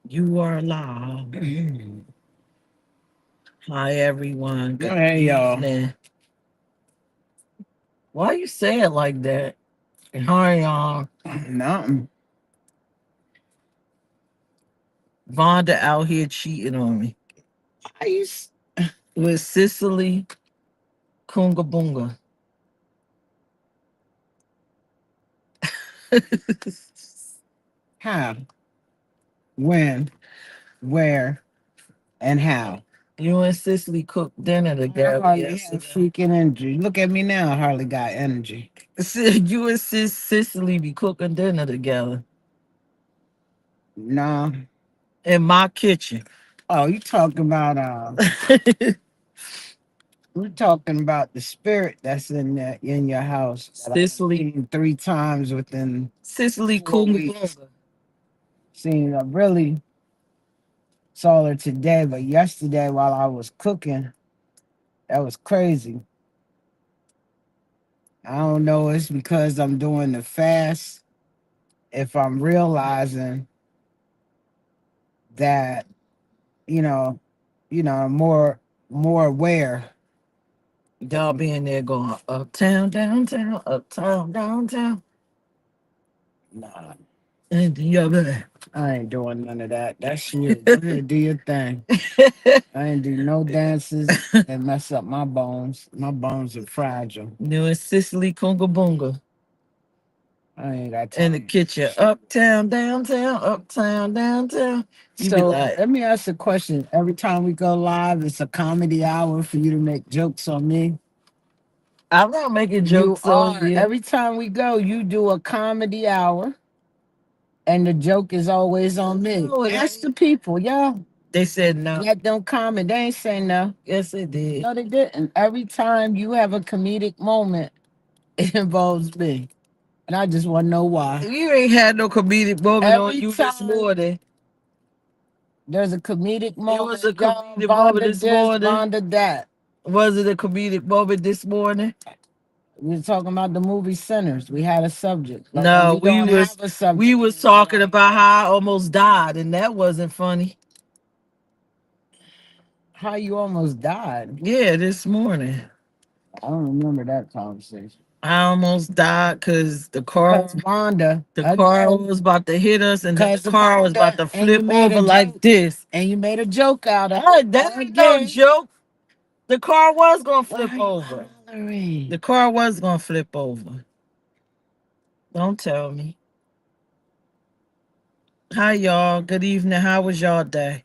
You are live. Hi, everyone. Good Hey y'all. evening. Why you say it like that? Hi, y'all. Nothing. Vonda out here cheating on me I used with Cicely Kunga Bunga. how, when, where, and how. You and Cicely cooked dinner I together hardly have yesterday. freaking energy. Look at me now. I hardly got energy. You and Cicely be cooking dinner together Nah. in my kitchen. Oh, you talking about we're talking about the spirit that's in your house that I've Cicely, seen 3 times within Cicely 4 weeks. Kunga Seen I really saw her today, but yesterday while I was cooking, that was crazy. I don't know. It's because I'm doing the fast. If I'm realizing that, you know, more aware. Y'all being there going uptown, downtown, uptown, downtown, Nah, and the other. I ain't doing none of that. That's you. Go ahead, do your thing. I ain't do no dances that mess up my bones. My bones are fragile. Doing Cicely Kunga Bunga I ain't got in the time. kitchen, uptown, downtown, uptown, downtown. You be So like, let me ask a question. Every time we go live, it's a comedy hour for you to make jokes on me. I'm not making You jokes on are. you. Every time we go, you do a comedy hour, and the joke is always on me. No, it Ask the ain't. people, y'all. They said no. Let them comment. They ain't say no. Yes, it did. No, they didn't. Every time you have a comedic moment, it involves me. And I just want to know why. You ain't had no comedic moment on Every you this time morning. there's a comedic It was moment, a y'all, comedic moment Vonda this this, morning. Vonda that. Was it a comedic moment this morning? We were talking about the movie Sinners. We had a subject. But when No, we don't have a we subject, was talking about how I almost died, and that wasn't funny. how you almost died. Yeah, this morning. I don't remember that conversation. I almost died because Because Vonda, the car again, was about to hit us, and then the because car was about Vonda, to and you flip made a over like joke. this. And you made a joke out of That it. ain't no Again, joke. The car was gonna why flip are you over. hollering? The car was gonna flip over. Don't tell me. Hi y'all. Good evening. How was y'all day?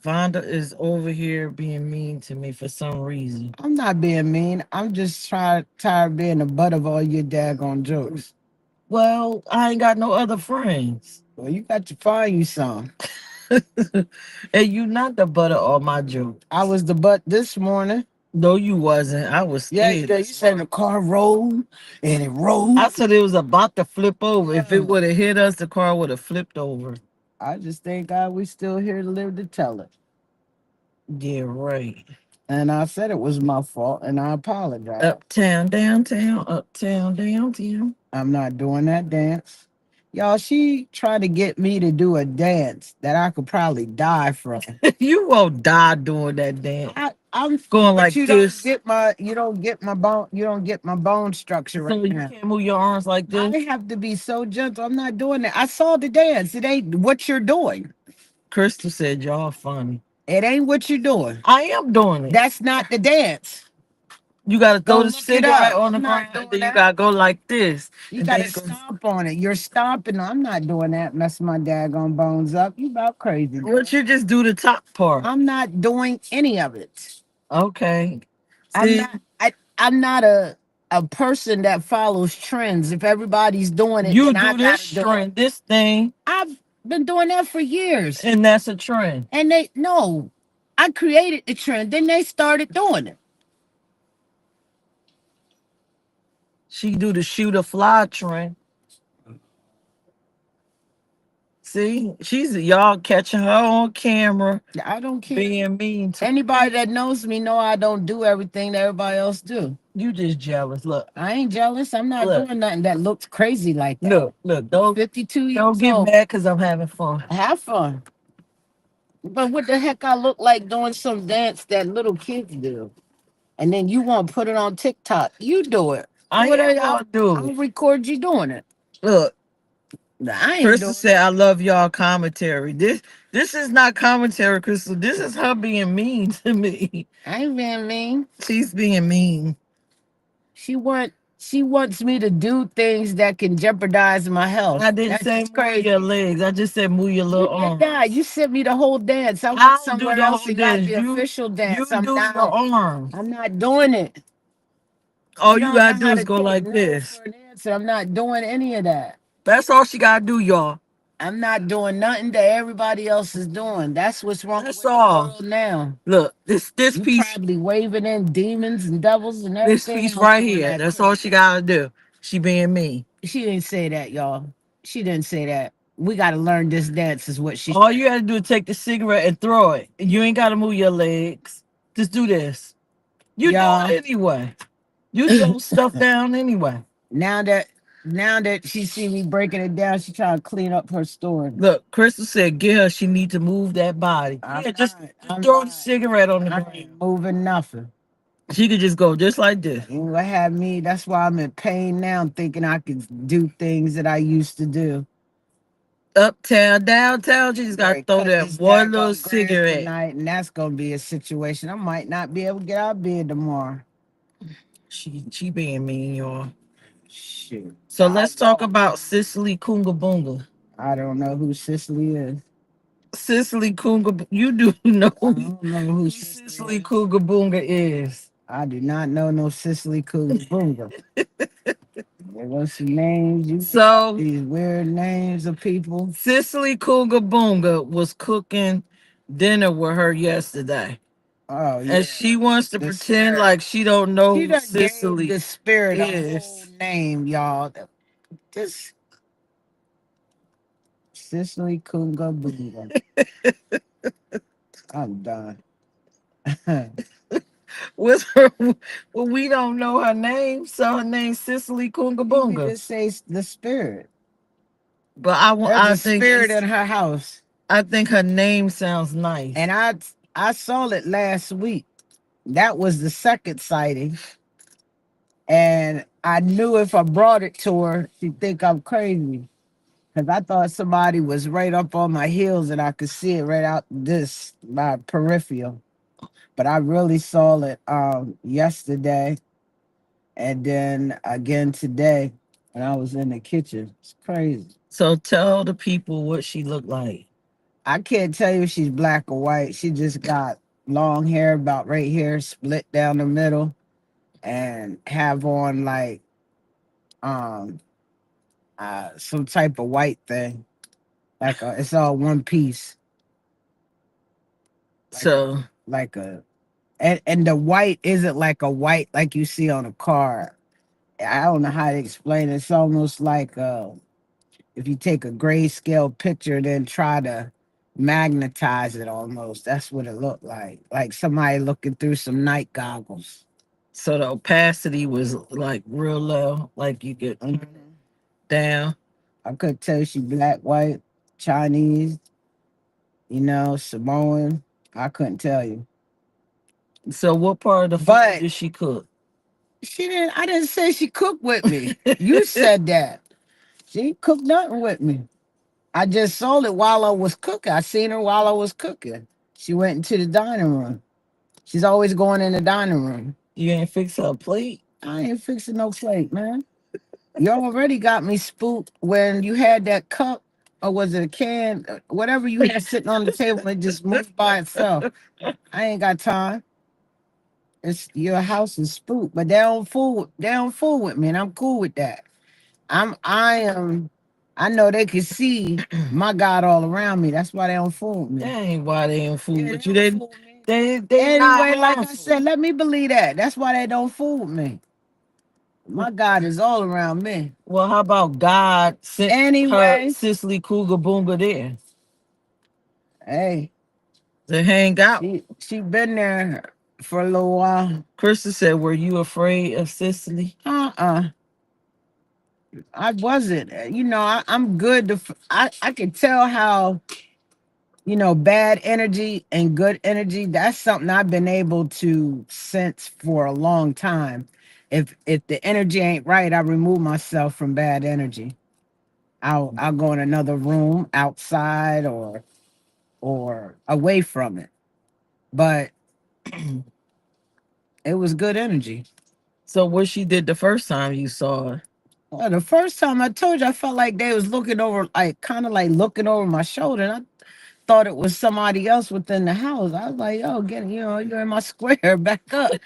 Vonda is over here being mean to me for some reason. I'm not being mean. I'm just tired of being the butt of all your daggone jokes. Well, I ain't got no other friends. Well, you got to find you some. And you not the butt of all my jokes. I was the butt this morning. No, you wasn't. I was Yeah, scared. you said the car rolled and it I rolled. said it was about to flip over. If it Yeah. would have hit us, the car would have flipped over. I just thank God we still here to live to tell it. Yeah, right. And I said it was my fault and I apologize. Uptown, downtown, uptown, downtown. I'm not doing that dance. Y'all, she tried to get me to do a dance that I could probably die from. You won't die doing that dance. I'm Going but like you don't this. get my bone structure So right you now. can't move your arms like I this. have to be so gentle. I'm not doing that. I saw the dance. It ain't what you're doing. Crystal said y'all funny. It ain't what you're doing. I am doing it. That's not the dance. You gotta Go throw the look it cigarette up. on the I'm ground, not and doing then you that. gotta go like this. You And got then to stomp on it. You're stomping. I'm not doing that. Mess my daggone bones up. You about crazy. what you just do the top part. I'm not doing any of it. Okay. I'm See, not. I'm not a person that follows trends. If everybody's doing it, you then I do this gotta do it. trend, this thing, I've been doing that for years, and that's a trend. and they no. I created the trend. Then they started doing it. She do the shoot a fly trend. See, she's y'all catching her on camera I don't care. being mean to Anybody that knows me know I don't do everything that everybody else do. you. Just jealous. Look, I ain't jealous. I'm not look, doing nothing that looks crazy like that. look. Don't 52 years don't get old. mad because I'm having fun. Have fun. But what the heck I look like doing some dance that little kids do? And then you want to put it on TikTok. You do it. I What ain't I'll gonna do I'll it. record you doing it. Look, I ain't Crystal doing said, it. "I love y'all commentary." This is not commentary, Crystal. This is her being mean to me. I ain't being mean. She's being mean. She wants me to do things that can jeopardize my health. I didn't That's say just move crazy. your legs. I just said move your You little did arm. that. You sent me the whole dance. I I went don't do somewhere the else whole and got dance. the official You dance. I'm do not. your arm. I'm not doing it. All You you don't gotta know do how is to go take like no this. for an answer. I'm not doing any of that. That's all she gotta do, y'all. I'm not doing nothing that everybody else is doing. That's what's wrong That's with the all. world now. Look, this You piece, probably waving in demons and devils and this everything piece else right doing here. that That's all crazy. she gotta do. She being mean. She didn't say that, y'all. She didn't say that. We got to learn this dance, is what she All said. you gotta do is take the cigarette and throw it. You ain't gotta move your legs. Just do this. You do Y'all, it anyway. You throw stuff down anyway. now that she see me breaking it down, she trying to clean up her story. Look, Crystal said, "Get her. She need to move that body." I'm Yeah, not. just I'm throw the not. cigarette on the I ground. ain't moving nothing. She could just go just like this. You what have me? That's why I'm in pain now, thinking I can do things that I used to do. Uptown, downtown. She just got to Right, throw cut that this one little daggone grass cigarette. tonight, and that's gonna be a situation. I might not be able to get out of bed tomorrow. She being mean, y'all. Shoot. So let's talk about Cicely Kunga Bunga. I don't know who Cicely is. Cicely Kunga, you do know I who don't know who Cicely Cicely is. Kunga Bunga is. I do not know no Cicely Bunga. There was some names. You So these weird names of people. Cicely Kunga Bunga was cooking dinner with her yesterday. Oh yeah. And she wants to The pretend spirit. like she don't know She who done gave Cicely the spirit a whole is. name, y'all. This Cicely Bunga. I'm done. With her, well, we don't know her name, so her name's Cicely Kunga You can Bunga. just say the spirit. But There's a spirit in her house. I think her name sounds nice. And I saw it last week. That was the second sighting. And I knew if I brought it to her, she'd think I'm crazy. Because I thought somebody was right up on my heels and I could see it right out my peripheral. But I really saw it yesterday and then again today when I was in the kitchen. It's crazy. So tell the people what she looked like. I can't tell you if she's black or white. She just got long hair about right here, split down the middle, and have on like um some type of white thing. It's all one piece. So Like a and the white isn't like a white like you see on a car. I don't know how to explain it. It's almost like if you take a grayscale picture and then try to magnetize it almost. That's what it looked like. Like somebody looking through some night goggles. so the opacity was like real low, like you could turn it down. I couldn't tell you she black, white, Chinese, Samoan. I couldn't tell you. So what part of the But food did she cook? I didn't say she cooked with me. You said that. She ain't cooked nothing with me. I just saw it while I was cooking. I seen her while I was cooking. She went into the dining room. She's always going in the dining room. You ain't fix her a plate? I ain't fixing no plate, man. You already got me spooked when you had that cup, or was it a can, whatever you had sitting on the table, it just moved by itself. I ain't got time. It's your house is spooked, but they don't fool with me, and I'm cool with that. I am I know they can see my God all around me. That's why they don't fool with me. That ain't why they ain't fool Yeah, with they you. don't fool with me. They Anyway, not like I harmful. said, let me believe that. That's why they don't fool with me. My God is all around me. Well, how about God sent her Anyway, Cicely Cougar Boonga there hey, to hang out? she been there for a little while. Krista said, "Were you afraid of Cicely?" Uh-uh. I wasn't. You know, I'm good to I could tell how, you know, bad energy and good energy, that's something I've been able to sense for a long time. If the energy ain't right, I remove myself from bad energy. I'll go in another room outside or away from it. But it was good energy. So what she did the first time you saw her? Well, the first time I told you, I felt like they was looking over, like kind of like looking over my shoulder. And I thought it was somebody else within the house. I was like, "Oh, get you know, you're in my square, back up."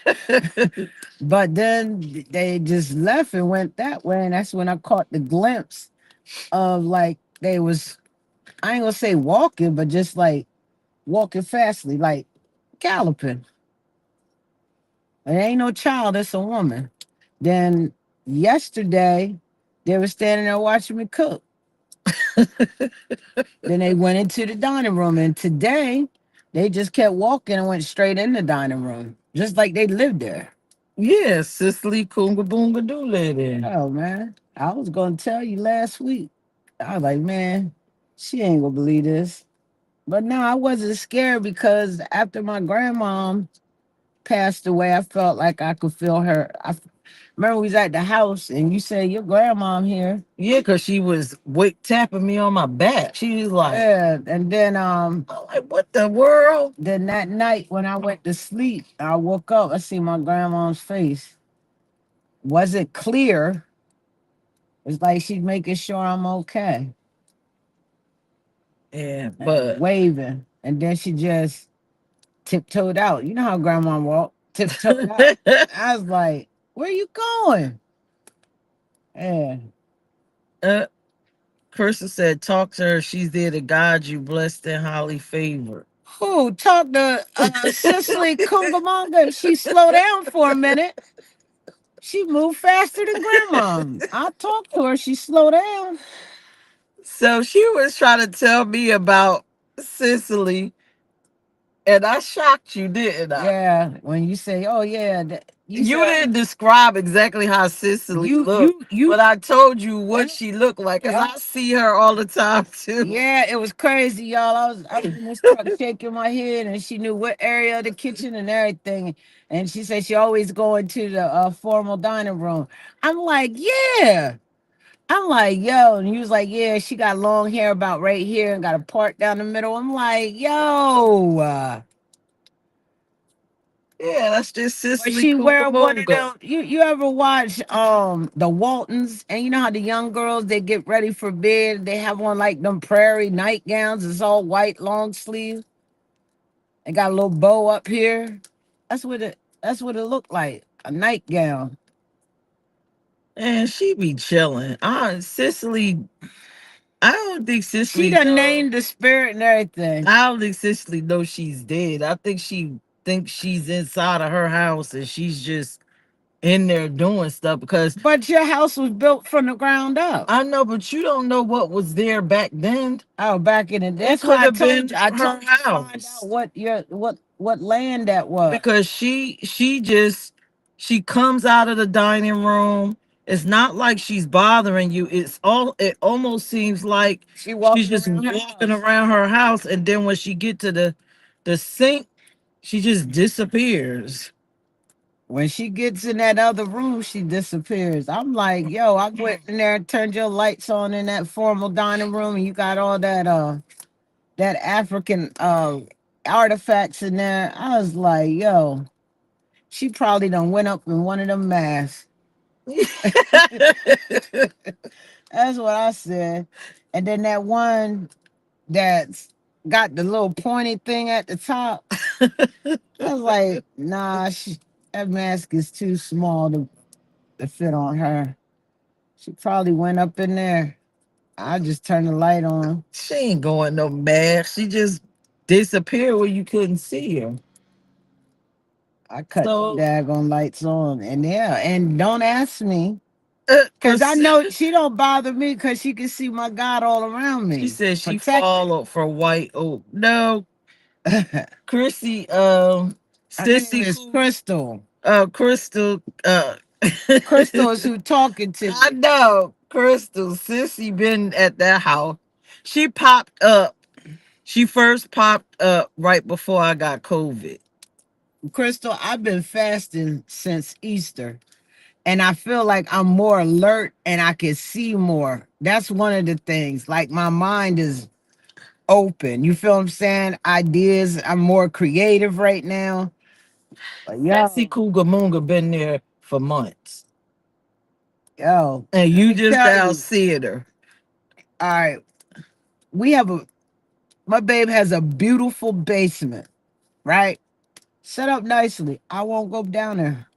But then they just left and went that way, and that's when I caught the glimpse of like they was, I ain't gonna say walking, but just like walking fastly, like galloping. It ain't no child, it's a woman. Then yesterday, they were standing there watching me cook. Then they went into the dining room, and today they just kept walking and went straight in the dining room, just like they lived there. Yeah, Cicely Cougar Boonga do live there. Oh man, I was gonna tell you last week. I was like, man, she ain't gonna believe this. But no, I wasn't scared because after my grandmom passed away, I felt like I could feel her. Remember we was at the house and you said your grandmom here. Yeah, because she was tapping me on my back. She was like, Yeah, and then I'm like, what the world? then that night when I went to sleep, I woke up, I see my grandmom's face. Wasn't clear. It's like she's making sure I'm okay. Yeah, And but waving. And then she just tiptoed out. You know how grandma walked, tiptoed out. I was like, where you going? Yeah. Krista said, talk to her. She's there to guide you, blessed and highly favored. Who talked to Cicely Kungamonga? She slowed down for a minute. She moved faster than grandma. I talked to her. She slowed down. So she was trying to tell me about Cicely, and I shocked you, didn't I? Yeah. When you say, "Oh yeah," you You said didn't describe exactly how Cicely looked, but I told you what she looked like because I see her all the time too. Yeah, it was crazy, y'all. I was in this truck shaking my head, and she knew what area of the kitchen and everything. And she said she always go into the formal dining room. I'm like, yeah. I'm like, yo, and he was like, yeah, she got long hair about right here and got a part down the middle. I'm like, yo. Yeah, that's just But Cicely she wear one of Kumamoga. them. You ever watch the Waltons, and you know how the young girls they get ready for bed, they have on like them prairie nightgowns, it's all white long sleeve. It got a little bow up here. That's what it looked like. A nightgown. And she be chilling. Cicely, I don't think She Cicely done named the spirit and everything. I don't think Cicely knows she's dead. I think she thinks she's inside of her house and she's just in there doing stuff because But your house was built from the ground up. I know, but you don't know what was there back then. Oh, back in the day. It That's could why I have told been you. I her told you to find out house what land that was. because she comes out of the dining room. It's not like she's bothering you. It almost seems like she's just walking around her house, and then when she get to the sink, she just disappears. When she gets in that other room, she disappears. I'm like, yo, I went in there and turned your lights on in that formal dining room, and you got all that African artifacts in there. I was like, yo, she probably done went up in one of them masks. That's what I said. And then that one that's got the little pointy thing at the top. I was like, nah, that mask is too small to fit on her. She probably went up in there. I just turned the light on. She ain't going no mad. She just disappeared where you couldn't see her. I cut the So daggone lights on, and yeah, and don't ask me, cause I Chris, know she don't bother me, cause she can see my God all around she me, said she protected. followed for White Oak. No, Her Chrissy, name Sissy is Cool, Crystal. Crystal, Crystal is who talking to I me. know, Crystal, Sissy been at that house. She popped up. She first popped up right before I got COVID. Crystal, I've been fasting since Easter, and I feel like I'm more alert and I can see more. That's one of the things. Like my mind is open. You feel what I'm saying? Ideas. I'm more creative right now. But Sissy yo, Cougar Moonga been there for months. yo, And let you me just tell now you. seeing her. All right, we have a. My babe has a beautiful basement, right? Set up nicely. I won't go down there.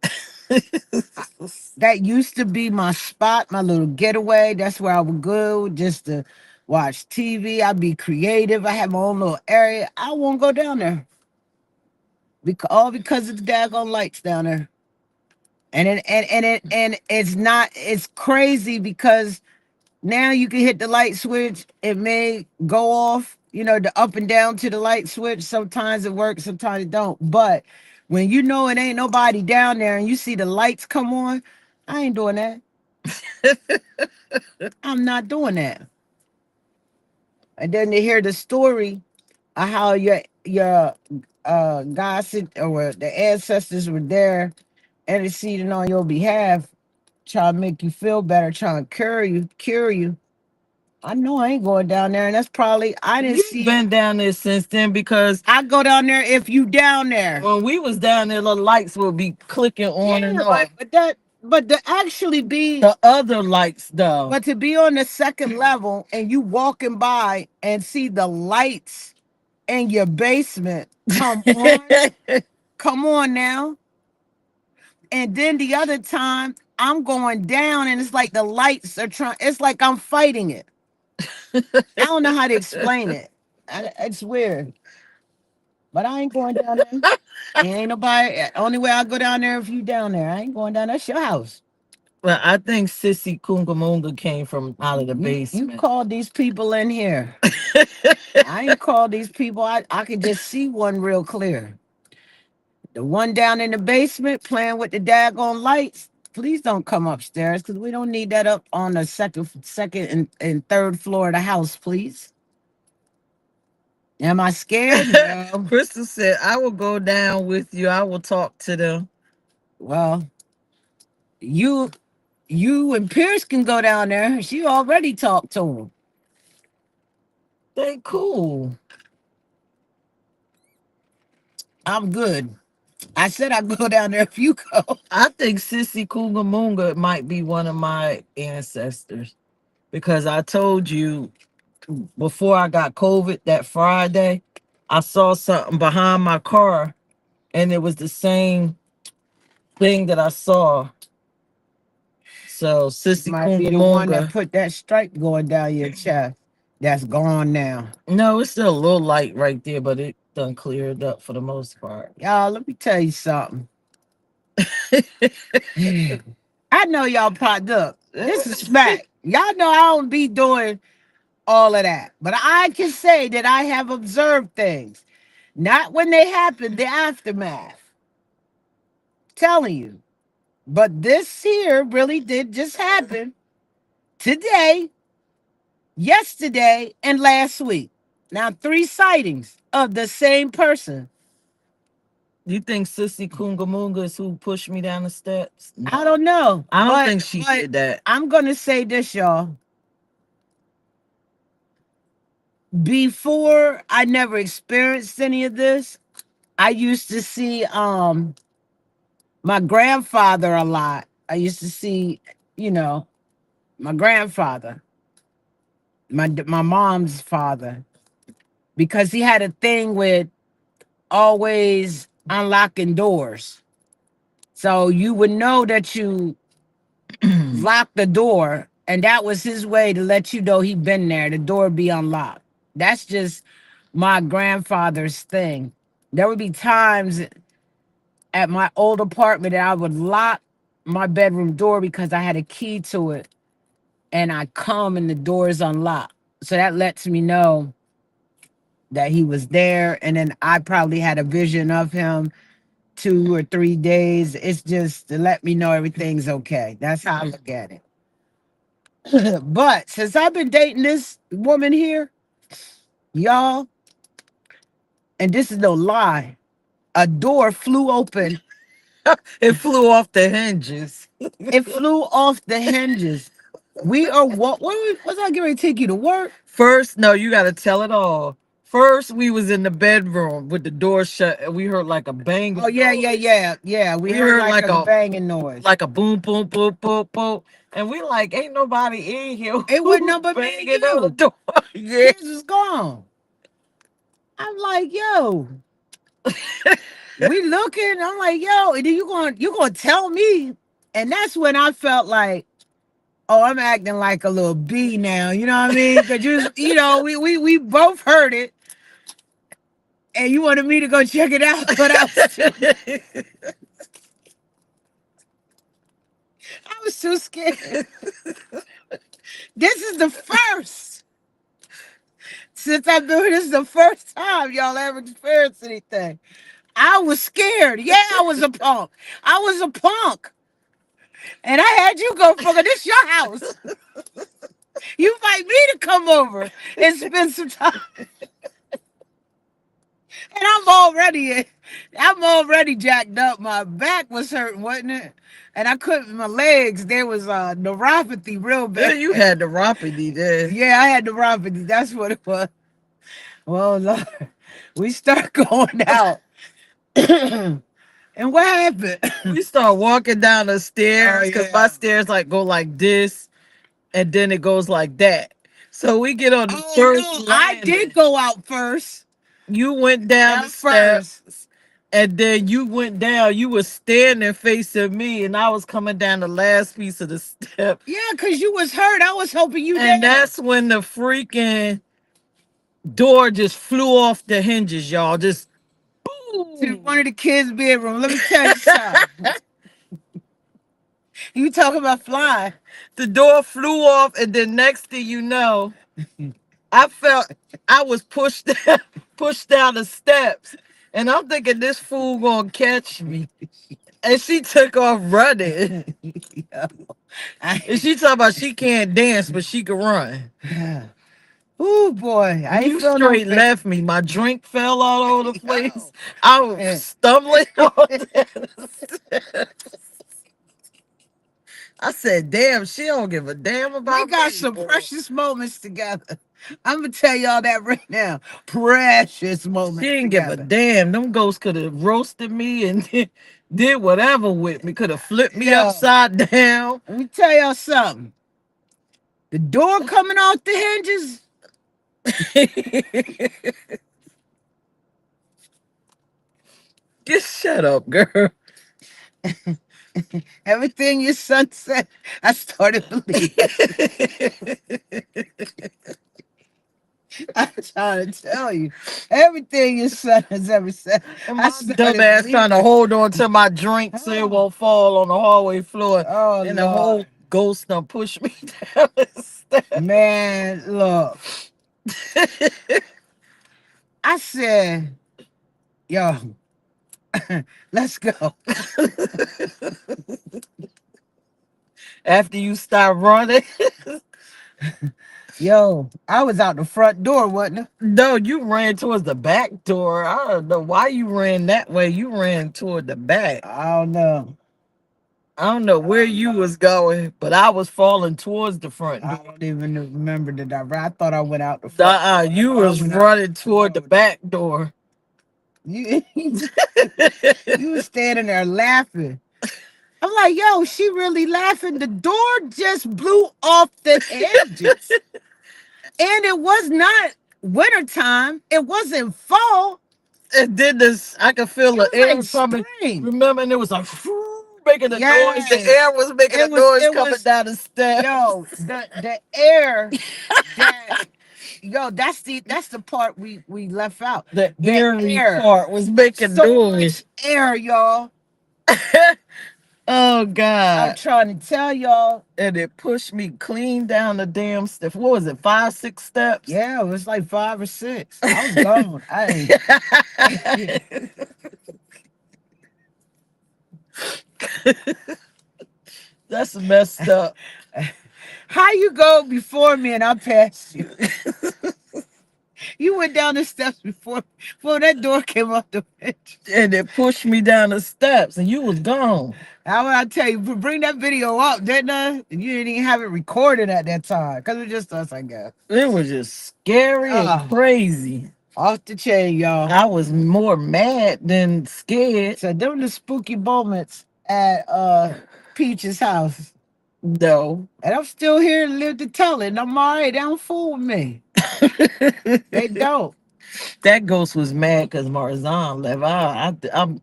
That used to be my spot, my little getaway. That's where I would go just to watch TV. I'd be creative. I have my own little area. I won't go down there. All because of the daggone lights down there. And it's not, it's crazy because now you can hit the light switch. It may go off, the up and down to the light switch. Sometimes it works, sometimes it don't. But when you know it ain't nobody down there and you see the lights come on, I ain't doing that. I'm not doing that. And then to hear the story of how your gods or the ancestors were there interceding on your behalf, trying to make you feel better, trying to cure you. I know I ain't going down there, and that's probably I didn't You've see. been down there since then because I go down there if you down there. when we was down there, the lights would be clicking on and Yeah, off. but to actually be, The other lights, though. but to be on the second level and you walking by and see the lights in your basement, come on now. And then the other time I'm going down and it's like the lights are trying. It's like I'm fighting it. I don't know how to explain it. It's weird, but I ain't going down there. Ain't nobody. Only way I go down there if you down there. I ain't going down. That's your house. Well, I think Sissy Kungamunga came from out of the You basement. called these people in here. I ain't called these people. I can just see one real clear. The one down in the basement playing with the daggone lights. Please don't come upstairs because we don't need that up on the second and third floor of the house, please. Am I scared? No. Crystal said, I will go down with you. I will talk to them. Well, you you and Pierce can go down there. She already talked to him. They cool. I'm good. I said I'd go down there if you go. I think Sissy Kungamunga might be one of my ancestors because I told you before I got COVID that Friday, I saw something behind my car and it was the same thing that I saw. So Sissy Might be the one that Kungamunga. put that stripe going down your chest. That's gone now. No, it's still a little light right there, but it done cleared up for the most part. Y'all, let me tell you something. I know y'all popped up. This is smack. Y'all know I don't be doing all of that. But I can say that I have observed things. Not when they happen, the aftermath. Telling you. But this here really did just happen today, yesterday, and last week. Now, 3 sightings of the same person. You think Sissy Kungamunga is who pushed me down the steps? No. I don't know. I don't but, think she but did that. I'm going to say this, y'all. Before I never experienced any of this, I used to see my grandfather a lot. I used to see, my grandfather, my mom's father, because he had a thing with always unlocking doors. So you would know that you locked the door, and that was his way to let you know he'd been there. The door be unlocked. That's just my grandfather's thing. There would be times at my old apartment, and I would lock my bedroom door because I had a key to it, and I come and the door is unlocked. So that lets me know that he was there. And then I probably had a vision of him 2 or 3 days. It's just to let me know everything's okay. That's how I look at it. But since I've been dating this woman here, y'all, and this is no lie, a door flew open. It flew off the hinges. It flew off the hinges. We are what was I getting ready to take you to work? First, no, you got to tell it all. First, we was in the bedroom with the door shut, and we heard like a bang. Oh yeah, yeah, yeah, yeah. We heard like a banging noise. like a boom, boom, boom, boom, boom, and we like, ain't nobody in here. It wasn't no but me and banging on the you. door. Yeah, Kids is gone. I'm like, yo, we looking. I'm like, yo, and then you gonna tell me? And that's when I felt like, oh, I'm acting like a little bee now. You know what I mean? Because you know, we both heard it, and you wanted me to go check it out, but I was too scared. This is the first. Since I've been here, this is the first time y'all ever experienced anything. I was scared. Yeah, I was a punk. I was a punk. And I had you go, fucker, this your house. You invite me to come over and spend some time. And I'm already jacked up. My back was hurting, wasn't it? And I couldn't, my legs, there was neuropathy real yeah, bad. you had the neuropathy there. Yeah, I had neuropathy. That's what it was. Well, Lord, we start going out. And what happened? We start walking down the stairs because my stairs like go like this, and then it goes like that. So we get on the first no, I landing. did go out first. You went down the steps, and then you went down. You were standing facing me, and I was coming down the last piece of the step. Yeah, because you was hurt. I was hoping you And down. that's when the freaking door just flew off the hinges, y'all. Just to one of the kids' bedroom. Let me tell you something. You talking about flying. The door flew off, and then next thing you know, I felt I was pushed down the steps, and I'm thinking this fool gonna catch me. And she took off running. And she talking about she can't dance, but she can run. Oh boy, I You straight left me. My drink fell all over the place. I was stumbling on the steps. I said, damn, she don't give a damn about me. We got some precious moments together. I'm going to tell y'all that right now. Precious moments She didn't together. give a damn. Them ghosts could have roasted me and did whatever with me. Could have flipped me upside down. Let me tell y'all something. The door coming off the hinges. Just shut up, girl. Everything your son said, I started believing. I'm trying to tell you, everything your son has ever said. And my dumbass trying to hold on to my drink so it won't fall on the hallway floor. Oh, and the whole ghost done pushed me down the steps. Man, look. I said, yo, let's go. After you start running. Yo, I was out the front door, wasn't I? No, you ran towards the back door. I don't know why you ran that way. You ran toward the back. I don't know. I don't know where you was going, but I was falling towards the front door. I don't even remember the direction. I thought I went out the front door. You was running toward the back door. You was standing there laughing. I'm like, yo, she really laughing. The door just blew off the hinges. And it was not wintertime. It wasn't fall. And then I could feel the air coming. Remember, and it was like making the noise. The air was making a noise coming down the steps. Yo, the air that's the part we left out. The air part was making noise. Much air, y'all. Oh I'm God. trying to tell y'all. And it pushed me clean down the damn step. What was it? 5, 6 steps? Yeah, it was like 5 or 6. I was gone. I ain't. That's messed up. How you go before me and I passed you? You went down the steps before that door came up the bench. And it pushed me down the steps and you was gone. How would I tell you? Bring that video up, didn't I? You didn't even have it recorded at that time because it was just us, I guess. It was just scary and Ah, crazy. off the chain, y'all. I was more mad than scared. So them the spooky moments at Peach's house. No. And I'm still here to live to tell it. And I'm all right. They don't fool with me. They don't. That ghost was mad because Marzan left. I'm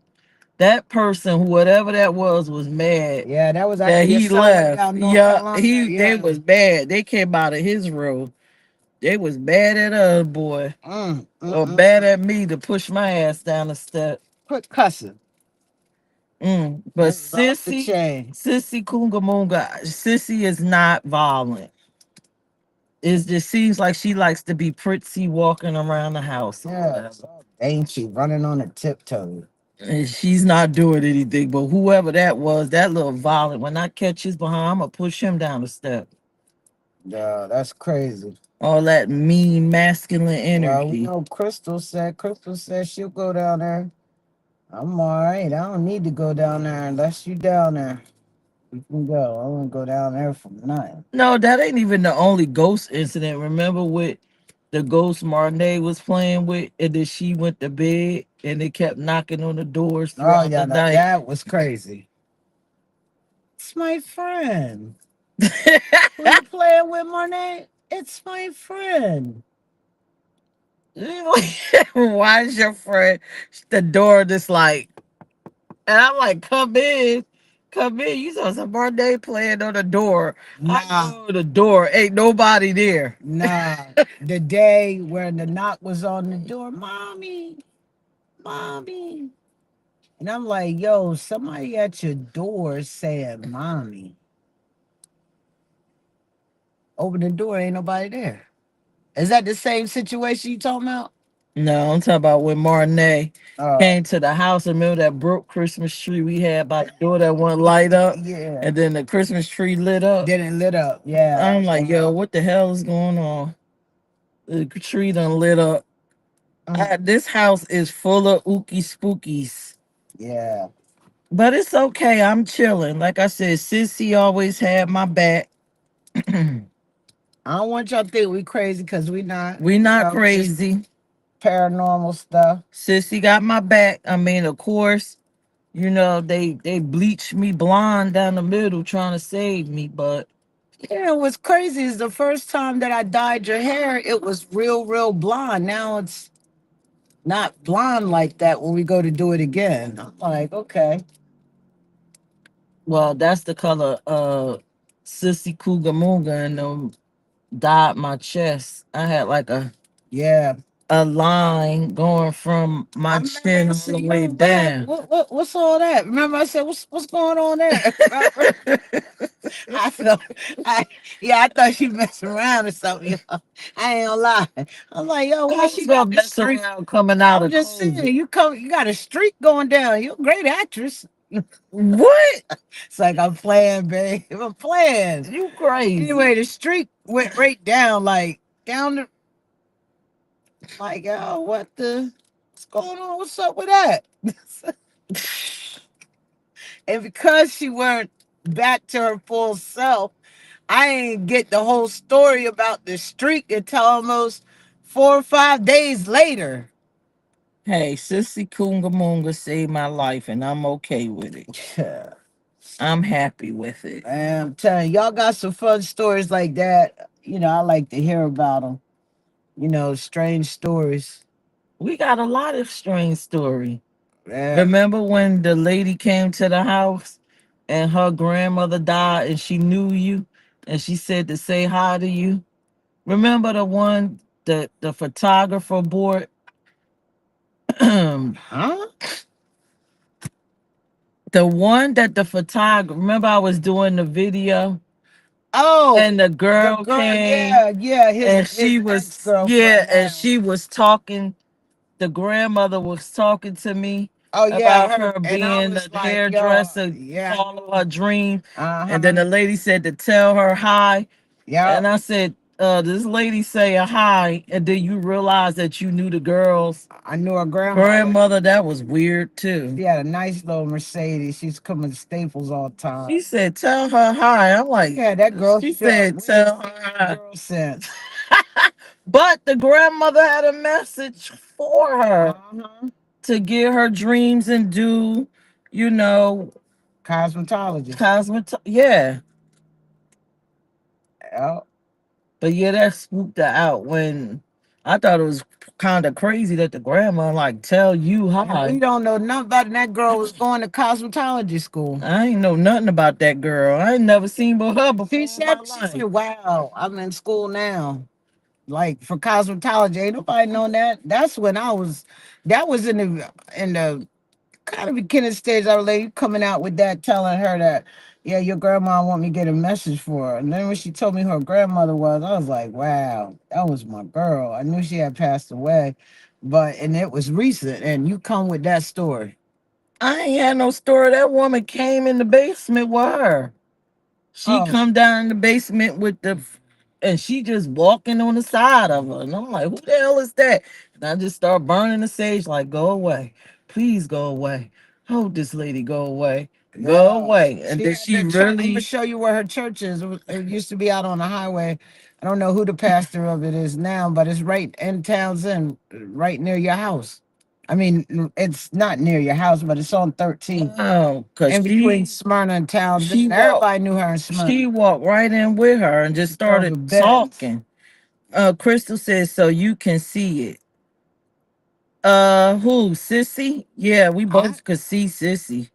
that person, whatever that was mad Yeah, that was that your he son went left. down North Yeah, Carolina. they Yeah. was mad. They came out of his room. They was mad at us, boy, or bad at me to push my ass down the step. Quit cussing. But That was off the chain. Sissy Kungamunga, Sissy is not violent. It just seems like she likes to be pretty walking around the house. Yeah. Ain't she running on a tiptoe? And she's not doing anything, but whoever that was, that little violent, when I catch his behind, I'm gonna push him down the step. Yeah, that's crazy. All that mean masculine Well, we energy. know Crystal said she'll go down there. I'm all right. I don't need to go down there unless you down there. You can go. I won't go down there for nothing. No, that ain't even the only ghost incident. Remember with the ghost Marnay was playing with, and then she went to bed and they kept knocking on the doors Oh throughout yeah, the night. that was crazy. It's my friend. Who you playing with, Monet? It's my friend. Why is your friend the door just like, and I'm like, come in. Come in. You saw some Marnay playing on the door. I Nah, go to the door. Ain't nobody there. nah. The day when the knock was on the door, mommy, mommy. And I'm like, yo, somebody at your door saying mommy. Open the door, ain't nobody there. Is that the same situation you talking about? No, I'm talking about when Marnay Oh, came to the house. Remember that broke Christmas tree we had by the door that wouldn't light up? yeah. And then the Christmas tree lit up. Didn't lit up. Yeah. I'm like, yo, what the hell is going on? The tree done lit up. This house is full of ookie spookies. Yeah. But it's okay. I'm chilling. Like I said, Sissy always had my back. I don't want y'all to think we crazy because we not. We not crazy. Paranormal stuff. Sissy got my back. I mean, of course, you know, they bleached me blonde down the middle trying to save me, but Yeah, what's crazy is the first time that I dyed your hair, it was real blonde. Now it's not blonde like that when we go to do it again. I'm like, okay. well, that's the color Sissy Cougar Moonga and dyed my chest. I had like Yeah. a line going from my chin all the way down. What's all that? Remember I said, what's going on there? I felt, I thought you messing around or something. Yo. I ain't gonna lie. I'm like, yo, why she got this mess streak? around coming out I'm of just COVID? saying, you got a streak going down. You're a great actress. What? It's like I'm playing, babe. I'm playing. You crazy? Anyway, the streak went right down, like down the. Like, yo, what's going on? What's up with that? And because she weren't back to her full self, I ain't get the whole story about the streak until almost 4 or 5 days later. Hey, Sissy Kunga Moonga saved my life, and I'm okay with it. Yeah. I'm happy with it. Man, I'm telling you, y'all got some fun stories like that. You know, I like to hear about them. You know, strange stories. We got a lot of strange story. Yeah. Remember when the lady came to the house and her grandmother died and she knew you and she said to say hi to you? Remember the one that the photographer bought? Huh? The one that the photographer, remember I was doing the video Oh, and the the girl girl, came yeah, yeah, and his she was, ex yeah, girlfriend and now. she was talking, the grandmother was talking to me Oh yeah, about her, her and I being was a like, yo, hairdresser, yeah, I follow her knew. dream. Uh And then huh. the lady said to tell her hi. Yep. And I said, this lady say a hi, and then you realize that you knew the girl's I knew her grandmother. grandmother. That was weird too. She had a nice little Mercedes. She's coming to Staples all the She time. said, tell her hi. I'm like, Yeah, that girl she showed. said, We ain't tell seen her that hi. girl since. But the grandmother had a message for Uh her huh. to get her dreams and do, you know, Cosmetologist. yeah. Yep. But yeah, that swooped her out when I thought it was kind of crazy that the grandma like tell you And we hi. don't know nothing about it. That girl was going to cosmetology school. I ain't know nothing about that girl. I ain't never seen but her before in my She said, life. wow, I'm in school now. Like for cosmetology. Ain't nobody known that. That's when I was that was in the kind of beginning stage. I was like coming out with that, telling her that, yeah, your grandma want me to get a message for her. And then when she told me who her grandmother was, I was like, wow, that was my girl. I knew she had passed away, but and it was recent. And you come with that story. I ain't had no story. That woman came in the basement with her. She Oh, come down in the basement with the, and she just walking on the side of her. And I'm like, who the hell is that? And I just start burning the sage, like, go away. Please go away. Hope this lady go away. Go yeah. away. And She then had she the church. I'm gonna really, show you where her church is. It used to be out on the highway. I don't know who the pastor of it is now, but it's right in Townsend, right near your house. I mean, it's not near your house, but it's on 13, oh, cause in between Smyrna and Townsend. she walked, Everybody knew her in she Smyrna. walked right in with her and just She drove started a Benz. talking. Crystal says, so you can see it. Who? Sissy? Yeah, we I both could see Sissy.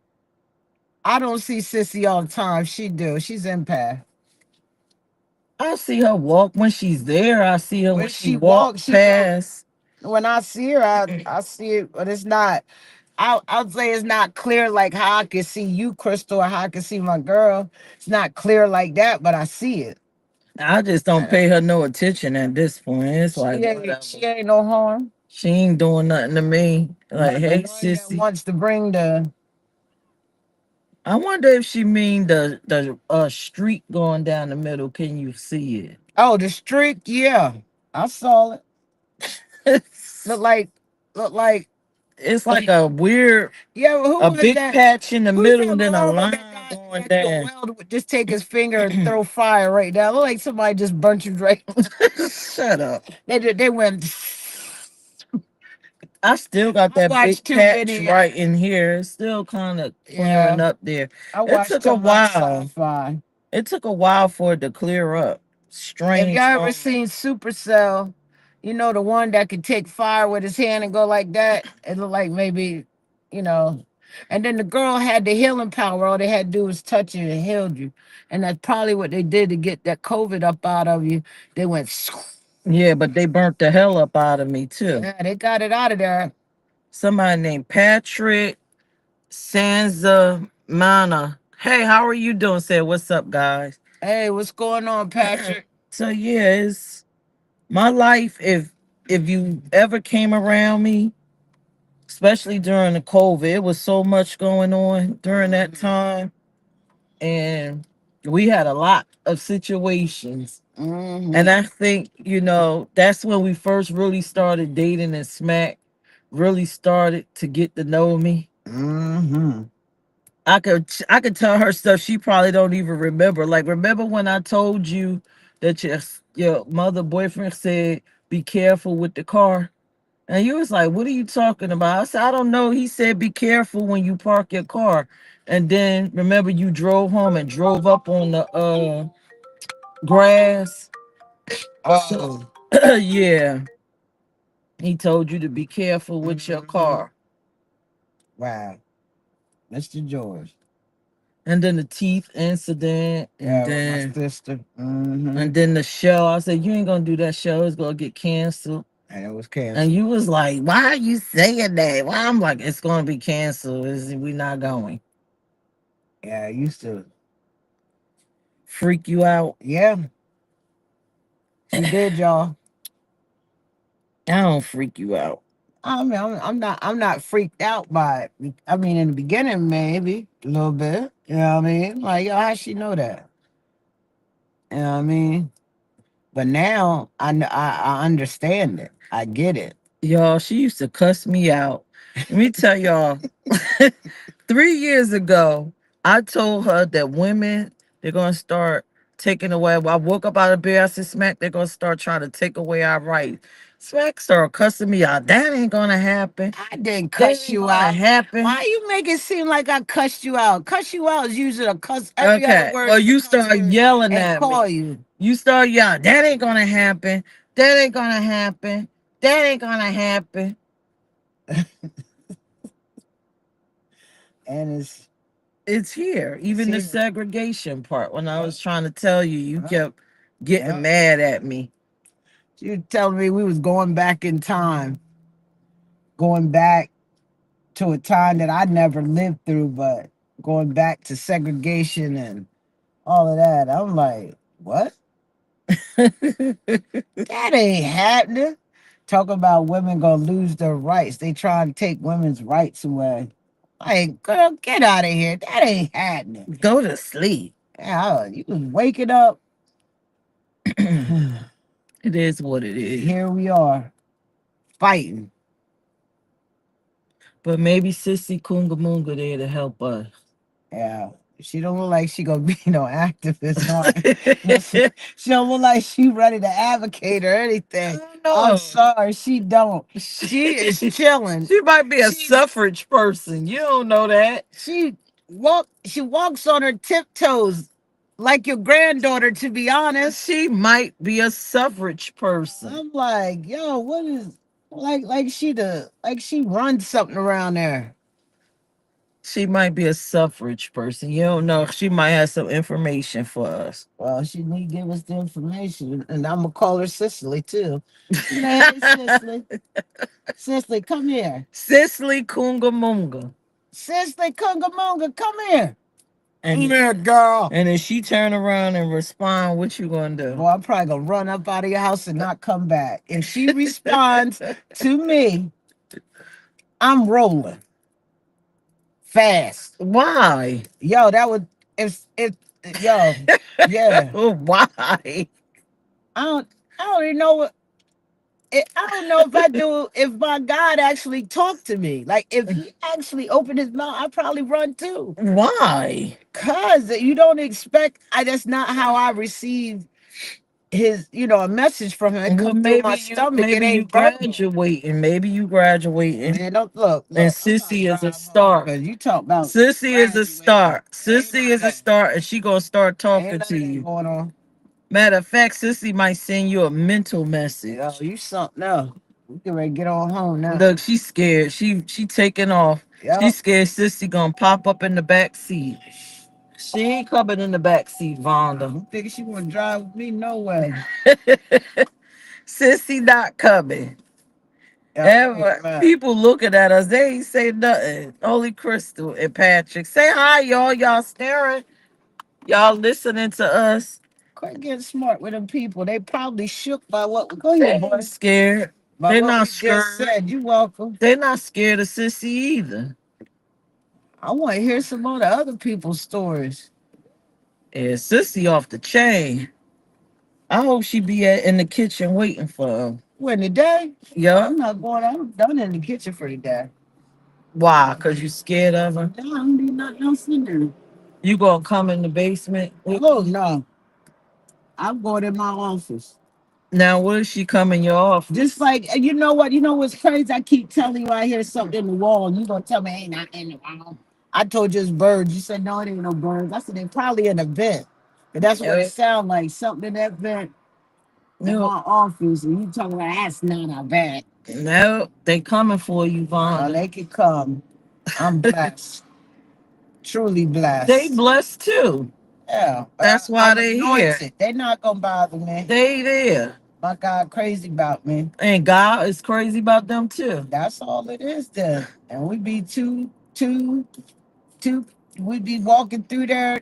I don't see Sissy all the time. She do. She's empath. I see her walk when she's there. I see her When when she she walk walks, she walks. past. When I see her, I see it, but it's not. I'd say it's not clear like how I can see you, Crystal, or how I can see my girl. It's not clear like that, but I see it. I just don't And pay her no attention at this point. It's like whatever. she ain't no harm. She ain't doing nothing to me. Like, But the hey, one that sissy. wants to bring the I wonder if she mean the street going down the middle. Can you see the streak, yeah, I saw it. it? Look like look like It's like a weird, yeah. Well, who a was big that? patch in the Who's middle that and then a marble? line That guy going that the down. welder would just take his finger and throw fire right down. Look like somebody just burnt you right. Shut up. They went. I still got I that big watched too patch many. right in here. It's still kind of clearing Yeah, up there. I It watched took too a much while. sci-fi. It took a while for it to clear up. If Strange y'all ever moment. seen Supercell, you know the one that could take fire with his hand and go like that. It looked like maybe, you know. And then the girl had the healing power. All they had to do was touch you and healed you. And that's probably what they did to get that COVID up out of you. They went, Yeah, but they burnt the hell up out of me too. yeah, they got it out of there. Somebody named Patrick Sanza Mana. Hey, how are you doing? Said, what's up, guys? Hey, what's going on, Patrick? So yeah, it's my life. If you ever came around me, especially during the COVID, it was so much going on during that time, and we had a lot of situations. And Mm-hmm. I think, that's when we first really started dating and Smack really started to get to know me. Mm-hmm. I could tell her stuff she probably don't even remember. Like, remember when I told you that your mother boyfriend said be careful with the car? And you was like, what are you talking about? I said, I don't know. He said be careful when you park your car. And then remember you drove home and drove up on the grass. So Oh, yeah, he told you to be careful with your mm-hmm. car. Wow. Mr. George. And then the teeth incident, and Yeah, with my then sister. Mm-hmm. the show. I said, you ain't gonna do that show, it's gonna get canceled. And it was And canceled. you was like, why are you saying that? Well, I'm like, it's gonna be canceled. We not going. Yeah, I used to. freak you out. Yeah, she did, y'all. I don't freak you out. I mean, I'm not freaked out by it. I mean, in the beginning, maybe a little bit. You know what I mean? Like, yo, how she know that? You know what I mean? But now I understand it. I get it. Y'all, she used to cuss me out. Let me tell y'all, 3 years ago, I told her that women, they're going to start taking away. Well, I woke up out of bed, I said, Smack, they're going to start trying to take away our rights. Smack started cussing me out. That ain't going to happen. I didn't That cuss ain't you going to out. happen. Why you make it seem like I cussed you out? Cuss you out is usually a cuss. Every other Okay. word Well, is a you cuss start word yelling and at call me. you. You start yelling. That ain't going to happen. That ain't going to happen. That ain't going to happen. And It's here. Even the here. segregation part. When I Yeah. was trying to tell you, you Yeah. kept getting Yeah. mad at me. She was telling me we was going back in time, going back to a time that I never lived through, but going back to segregation and all of that. I'm like, what? That ain't happening. Talk about women gonna lose their rights. They trying to take women's rights away. Like, girl, get out of here. That ain't happening. Go to sleep. Yeah, you was waking up. It is what it is. Here we are, fighting. But maybe Sissy Kunga Munga there to help us. Yeah. She don't look like she gonna be no activist. No, she don't look like she ready to advocate or anything. I'm No. sorry, she don't. She is chilling. She might be a She suffrage person. You don't know that. she walks on her tiptoes like your granddaughter, to be honest. She might be a suffrage person. I'm like, yo, what is like she runs something around there. She might be a suffrage person. You don't know. She might have some information for us. Well, she need to give us the information, and I'm gonna call her Cicely too. Hey, Cicely, Cicely, come here. Cicely Kunga Munga. Cicely Kungamunga, come here. And Come here, girl. and if she turn around and respond, what you gonna do? Boy, I'm probably gonna run up out of your house and not come back. If she responds to me, I'm rolling fast. Why? Yo, that would if yo, yeah. Why? I don't even know what I don't know if my God actually talked to me. Like if he actually opened his mouth, I'd probably run too. Why? Cause you don't expect that's not how I receive his, a message from him. It Well, comes through my stomach. It maybe you ain't verbal. graduating. Maybe you graduating. Man, don't look. And I'm not Sissy is a driving home start. 'cause you talk about Sissy is a graduating. start. Ain't Sissy is a nothing, start, and she gonna start talking ain't to nothing you. going on. Matter of fact, Sissy might send you a mental message. Yo, you something else. We can ready to get on home now. Look, she's scared. She taking off. Yo, She's scared Sissy gonna pop up in the back seat. She ain't coming in the back seat, Vonda. I'm thinking she want to drive with me. No way. Sissy not coming. Yeah, People looking at us, they ain't say nothing. Only Crystal and Patrick. Say hi, y'all. Y'all staring. Y'all listening to us. quite getting smart with them people. They probably shook by what we go ahead, boy. Scared. By They're what we not just scared. said. You welcome. They're not scared of Sissy either. I want to hear some of the other people's stories. Yeah, Sissy off the chain. I hope she be in the kitchen waiting for her. When the day? Yeah. I'm not going. I'm done in the kitchen for the day. Why? Cause you scared of her? No, I don't do nothing else in there. You gonna come in the basement? Oh no, I'm going in my office. Now, what if she come in your office? Just like you know what? You know what's crazy? I keep telling you I hear something in the wall, and you gonna tell me ain't nothing in the wall. I told you it's birds. You said no, it ain't no birds. I said they probably in a vent, but that's what it sound like. Something in that vent in my office, and you talking about that's not a vent. No, they coming for you, Vonda. They can come. I'm blessed, truly blessed. They blessed too. Yeah, that's why I'm they anointed. here. They not gonna bother me. They there. My God crazy about me. And God is crazy about them too. That's all it is then. And we be two we'd be walking through there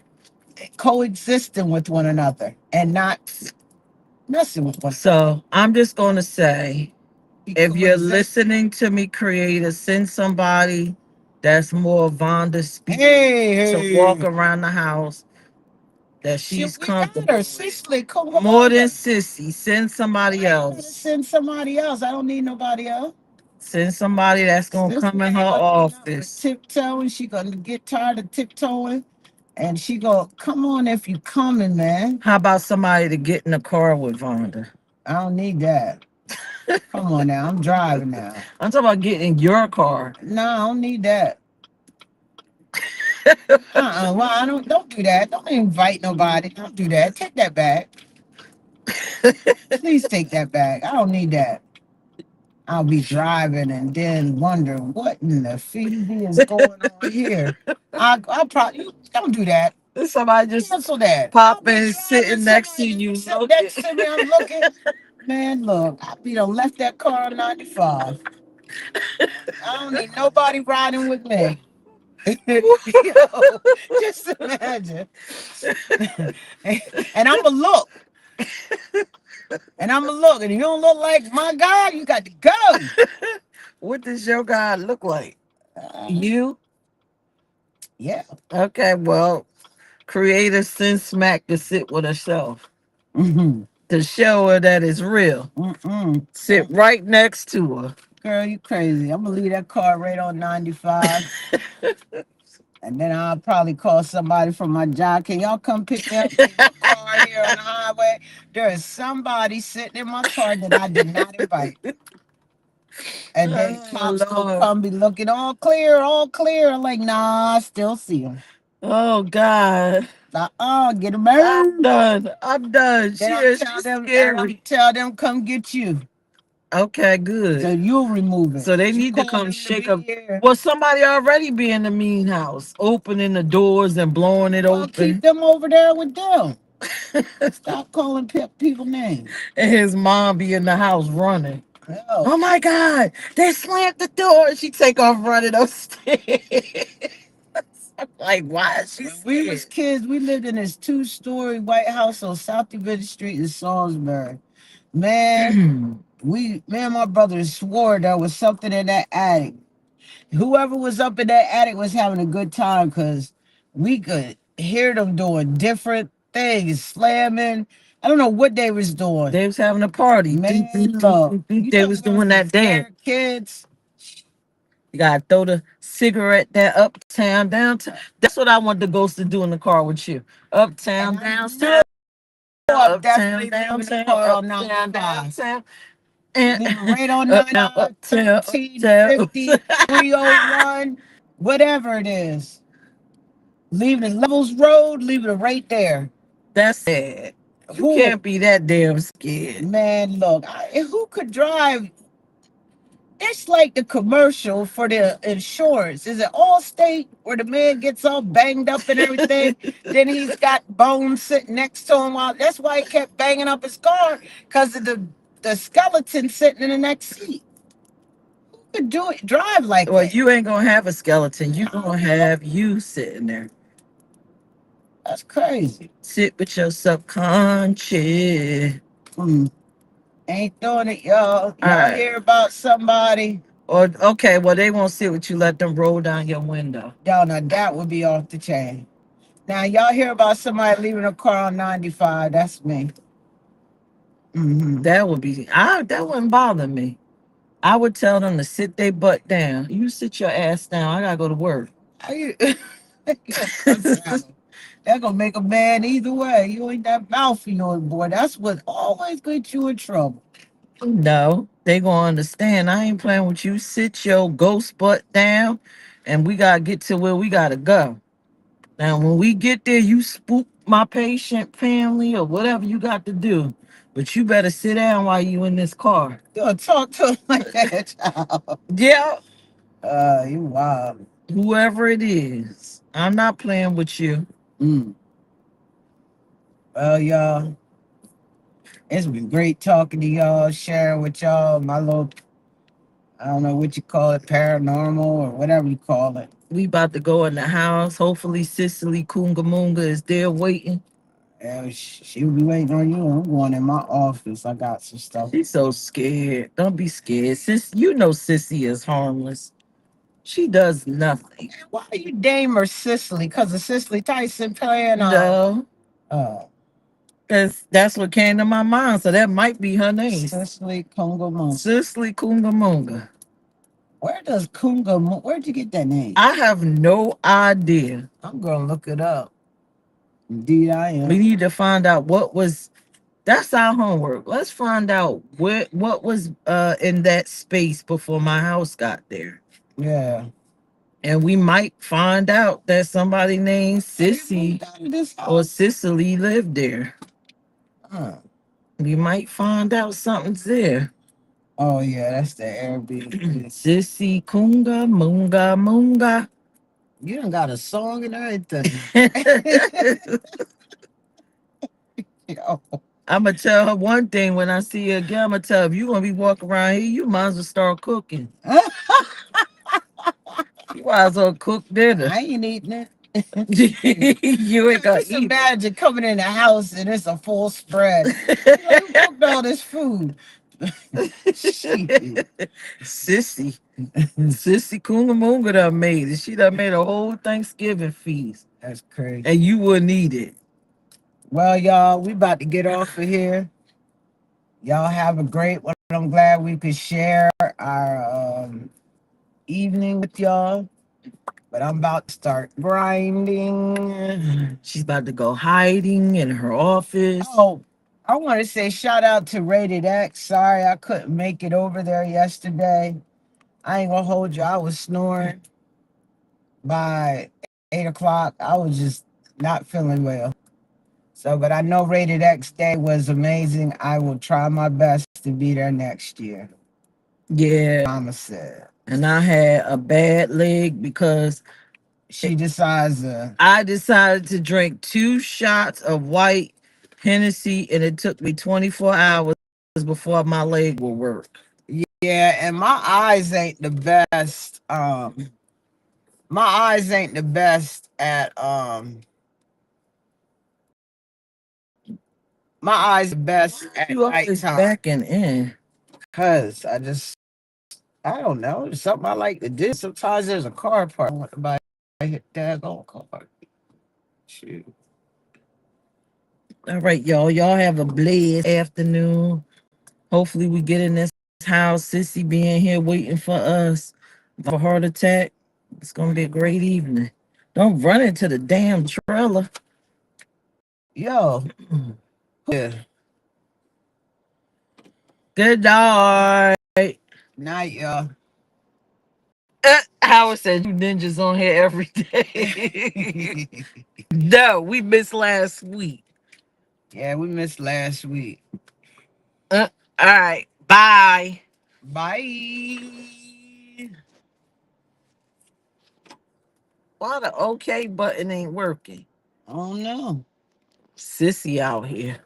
coexisting with one another and not messing with one. So I'm just going to say, Be if you're coexisting. listening to me, creator, send somebody that's more Vonda speed to walk Hey, around the house that she, she's we got comfortable her. with. Cicely, come on. More than Sissy, send somebody I gotta else. send somebody else. I don't need nobody else. Send somebody that's gonna This come in her lady gonna be up for office. tiptoeing. She gonna get tired of tiptoeing, and she go, "Come on, if you coming, man." How about somebody to get in the car with Vonda? I don't need that. Come on now, I'm driving now. I'm talking about getting in your car. No, I don't need that. Well, I don't do that. Don't invite nobody. Don't do that. Take that back. Please take that back. I don't need that. I'll be driving and then wonder what in the Phoebe is going on here. I'll probably don't do that. Somebody just Cancel that. pop in, sitting next to you. Sit next to me. I'm looking. Man, look, I be done left that car on 95. I don't need nobody riding with me. Yo, just imagine. And I'm going to look. And I'm going to look. And you don't look like my guy, you got to go. What does your guy look like? You? Yeah. Okay, well, creator send Smack to sit with herself Mm-hmm. to show her that it's real. Mm-mm. Sit right next to her. Girl, you crazy. I'm going to leave that car right on 95. And then I'll probably call somebody from my job. Can y'all come pick me up in my car here on the highway? There is somebody sitting in my car that I did not invite. And then cops gonna come be looking all clear, all clear. Like, nah, I still see him. Oh God. Get him out. I'm done. I'm done. Then She's I'll scary. tell them come get you. Okay, good. So you'll remove it. So they need to come shake up. Well, somebody already be in the mean house, opening the doors and blowing it Well, open. keep them over there with them. Stop calling people names. And his mom be in the house running. Oh. Oh my God, they slammed the door. She take off running upstairs. I'm like, why is she scared? We was kids, we lived in this 2-story white house on South Division Street in Salisbury. Man, me and my brothers swore there was something in that attic. Whoever was up in that attic was having a good time because we could hear them doing different things, slamming. I don't know what they was doing. They was having a party. Man, look, They was doing that dance. Kids. You gotta throw the cigarette down, uptown, downtown. That's what I want the ghost to do in the car with you. Uptown, downtown. Uptown, downtown, uptown, downtown. And right on 99, 13, 50, 301, whatever it is. Leaving Levels Road, leaving it right there. That's sad. You can't be that damn scared. Man, look, who could drive? It's like the commercial for the insurance. Is it Allstate where the man gets all banged up and everything? Then he's got bones sitting next to him. That's why he kept banging up his car, because of the skeleton sitting in the next seat. Who could do it? Drive like that? Well, you ain't gonna have a skeleton. You gonna have you sitting there. That's crazy. Sit with your subconscious. Ain't doing it, y'all. Y'all hear about somebody? Or okay, well they won't sit with you. Let them roll down your window. Y'all know that would be off the chain. Now y'all hear about somebody leaving a car on 95? That's me. That would be. That wouldn't bother me. I would tell them to sit their butt down. You sit your ass down. I gotta go to work. That gonna make a man either way. You ain't that mouthy no boy. That's what always gets you in trouble. No, they gonna understand. I ain't playing with you. Sit your ghost butt down, and we gotta get to where we gotta go. Now, when we get there, you spook my patient family or whatever you got to do. But you better sit down while you in this car. You gonna talk to him like that, child? Yeah. You wild. Whoever it is, I'm not playing with you. Well, y'all, it's been great talking to y'all, sharing with y'all my little I don't know what you call it, paranormal or whatever you call it. We about to go in the house. Hopefully Cicely Kungamunga is there waiting. Yeah, she'll be waiting on you. I'm going in my office. I got some stuff. She's so scared. Don't be scared. You know Sissy is harmless. She does nothing. Why you name her Cicely? Because of Cicely Tyson playing No. uh That's what came to my mind. So that might be her name. Cicely Kungamunga. Cicely Kungamunga. Where'd you get that name? I have no idea. I'm gonna look it up. Indeed I am. We need to find out what was. That's our homework. Let's find out what was in that space before my house got there. Yeah. And we might find out that somebody named Sissy or Cicely lived there. Huh. We might find out something's there. Oh yeah, that's the Airbnb. Sissy Kunga Munga Munga. You done got a song and everything. Yo. I'm gonna tell her one thing when I see her again. I'm gonna tell her, if you gonna be walking around here, you might as well start cooking. You might as well cook dinner. I ain't eating it. You ain't gonna Just eat. imagine coming in the house and it's a full spread. Like, who cooked all this food? Sissy Kungamunga done made it. She done made a whole Thanksgiving feast. That's crazy. And you wouldn't eat it. Well, y'all, we about to get off of here. Y'all have a great one. I'm glad we could share our evening with y'all. But I'm about to start grinding. She's about to go hiding in her office. Oh, I want to say shout out to Rated X. Sorry I couldn't make it over there yesterday. I ain't gonna hold you. I was snoring by 8 o'clock. I was just not feeling well. So, but I know Rated X Day was amazing. I will try my best to be there next year. Yeah. Mama said. And I had a bad leg because she decides I decided to drink 2 shots of white Hennessy, and it took me 24 hours before my leg will work. Yeah, and my eyes ain't the best. My eyes ain't the best at my eyes are best at nighttime. Backing in. Cause I don't know. It's something I like to do. Sometimes there's a car park. I want to buy a daggone car. Shoot. All right, y'all. Y'all have a blessed afternoon. Hopefully we get in this house. Sissy being here waiting for us for a heart attack. It's gonna be a great evening. Don't run into the damn trailer. Yo. Yeah. Good night. Night, y'all. Howard said you ninjas on here every day. No, we missed last week. Yeah, we missed last week. All right. Bye. Bye. Why the OK button ain't working? Oh no. Sissy out here.